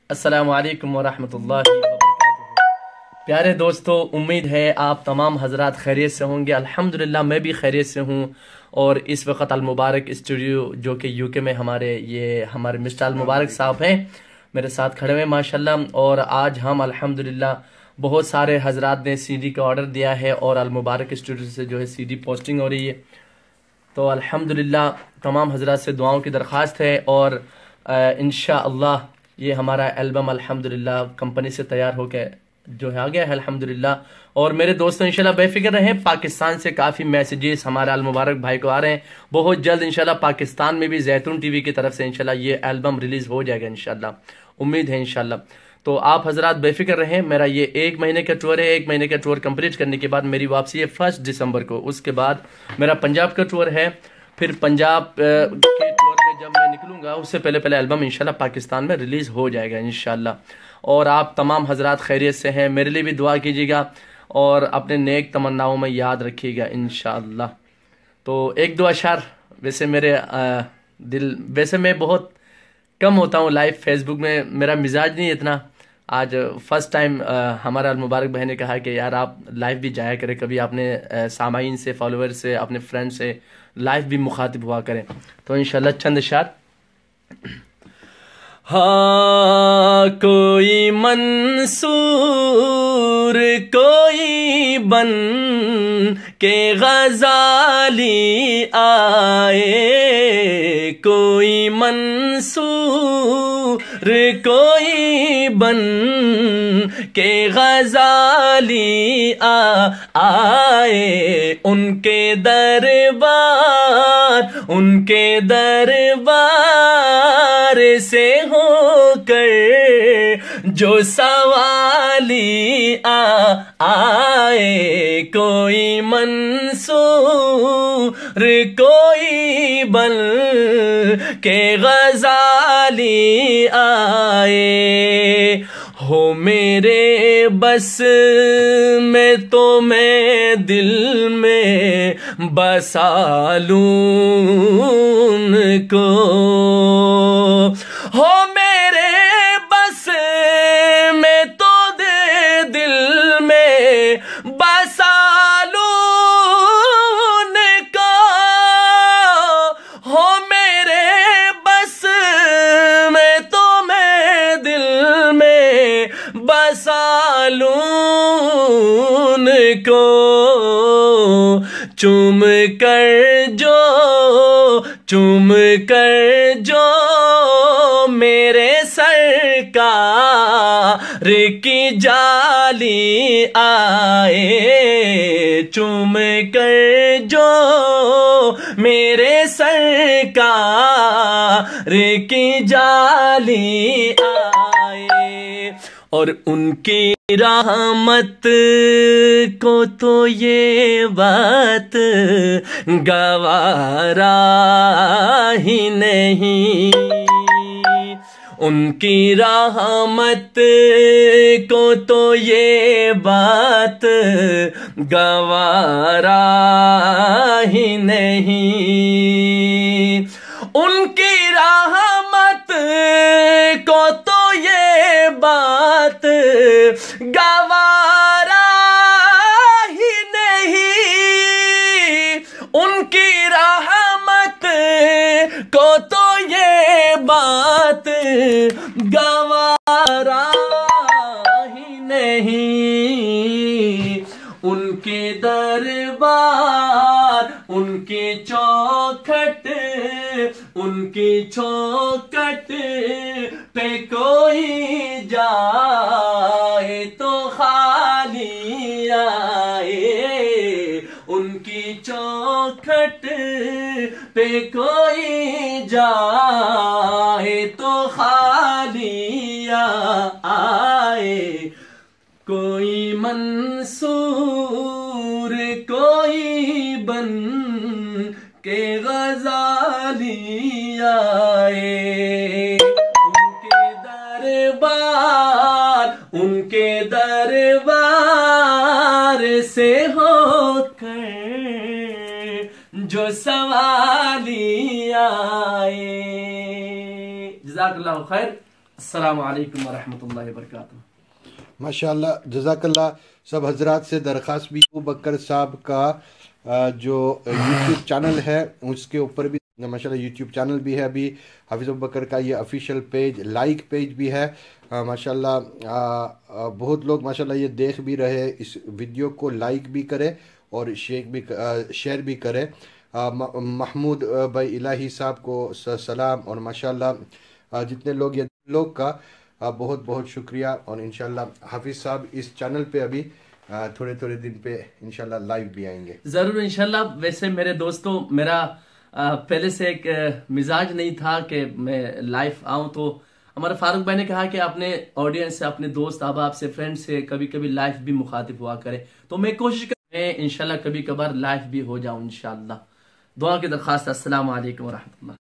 अस्सलामु अलैकुम वरहमतुल्लाहि वबरकातुहू। प्यारे दोस्तों, उम्मीद है आप तमाम हजरात खैरियत से होंगे। अल्हम्दुलिल्लाह मैं भी खैरियत से हूँ। और इस वक्त अल मुबारक स्टूडियो जो कि यूके में हमारे मिस्टर अल मुबारक साहब हैं मेरे साथ खड़े हुए माशाल्लाह। और आज हम अल्हम्दुलिल्लाह बहुत सारे हजरात ने सीडी का ऑर्डर दिया है और अल मुबारक स्टूडियो से जो है सीडी पोस्टिंग हो रही है। तो अल्हम्दुलिल्लाह तमाम हजरात से दुआओं की दरख्वास्त है। और इंशाअल्लाह ये हमारा एल्बम अल्हम्दुलिल्लाह कंपनी से तैयार होकर जो है आ गया है अल्हम्दुलिल्लाह। और मेरे दोस्तों इंशाल्लाह बेफिक्र रहें, पाकिस्तान से काफ़ी मैसेजेस हमारे अल मुबारक भाई को आ रहे हैं। बहुत जल्द इंशाल्लाह पाकिस्तान में भी जैतून टीवी की तरफ से इंशाल्लाह ये एल्बम रिलीज़ हो जाएगा इंशाल्लाह, उम्मीद है इंशाल्लाह। तो आप हजरात बेफिक्र रहें, मेरा ये 1 महीने का टूर है। 1 महीने का टूर कंप्लीट करने के बाद मेरी वापसी है 1 दिसंबर को। उसके बाद मेरा पंजाब का टूर है। फिर पंजाब के टूर में जब मैं निकलूँगा उससे पहले पहले एल्बम इंशाल्लाह पाकिस्तान में रिलीज़ हो जाएगा इंशाल्लाह। और आप तमाम हजरात खैरियत से हैं, मेरे लिए भी दुआ कीजिएगा और अपने नेक तमन्नाओं में याद रखिएगा इंशाल्लाह। तो एक दो अशार वैसे वैसे मैं बहुत कम होता हूँ लाइव फेसबुक में, मेरा मिजाज नहीं इतना। आज फर्स्ट टाइम हमारा मुबारक भाई ने कहा कि यार आप लाइव भी जाया करें, कभी अपने सामाइन से, फॉलोअर से, अपने फ्रेंड से लाइव भी मुखातिब हुआ करें। तो इंशाल्लाह चंद अशार। हाँ कोई मंसूर कोई बन के गजाली आए, कोई मंसूर कोई बन के गजाली आए, उनके दरबार से होकर जो सवाली आए, कोई मंसूर कोई बन के गजाली आए। हो मेरे बस में तो मैं दिल में बसा लूं उनको, हो मेरे बस में तो दिल में बसा लूं उनको, हो मेरे बस में तो मैं दिल में बसा लूं उनको, चूम कर जो मेरे सरकार की जाली आए, चूम कर जो मेरे सरकार की जाली आए। और उनकी रहमत को तो ये बात गवारा ही नहीं, उनकी रहमत को तो ये बात गवारा ही नहीं, उनकी रहमत को तो ये बात गवारा ही नहीं, उनकी रहमत को तो ये बात गवारा ही नहीं, उनके दरबार उनकी चौखट पे कोई जाए तो खाली आए, उनकी चौखट पे कोई जाए तो खाली आए, कोई मंसूर कोई बन के गजाली आए, उनके दरबार से होकर जो सवाली आए। जज़ाकल्लाहु खैर। अस्सलामु अलैकुम वरहमतुल्लाहि वबरकातुहू। माशाल्लाह जज़ाकल्लाह। सब हजरात से दरख्वास्त भी, अबू बकर साहब का जो यूट्यूब चैनल है उसके ऊपर भी माशाल्लाह यूट्यूब चैनल भी है अभी, हाफिज़ अबू बकर का ये ऑफिशियल पेज, लाइक पेज भी है। माशाल्लाह बहुत लोग माशाल्लाह ये देख भी रहे हैं, इस वीडियो को लाइक भी करें और शेयर भी करें। महमूद भाई इलाही साहब को सलाम, और माशाल्लाह जितने लोग, ये लोग का बहुत बहुत शुक्रिया। और इंशाल्लाह हाफिज़ साहब इस चैनल पे अभी थोड़े थोड़े दिन पे इंशाल्लाह लाइव भी आएंगे। जरूर इंशाल्लाह। वैसे मेरे दोस्तों, मेरा पहले से एक मिजाज नहीं था कि मैं लाइव आऊं, तो हमारे फारूक भाई ने कहा कि अपने ऑडियंस से, अपने दोस्त अहबाब से, फ्रेंड से कभी कभी लाइव भी मुखातिब हुआ करे। तो मैं कोशिश कर, मैं इंशाल्लाह कभी कभार लाइव भी हो जाऊं इंशाल्लाह। दुआ की दरख्वास्त। अस्सलाम वालेकुम वरहमतुल्लाह।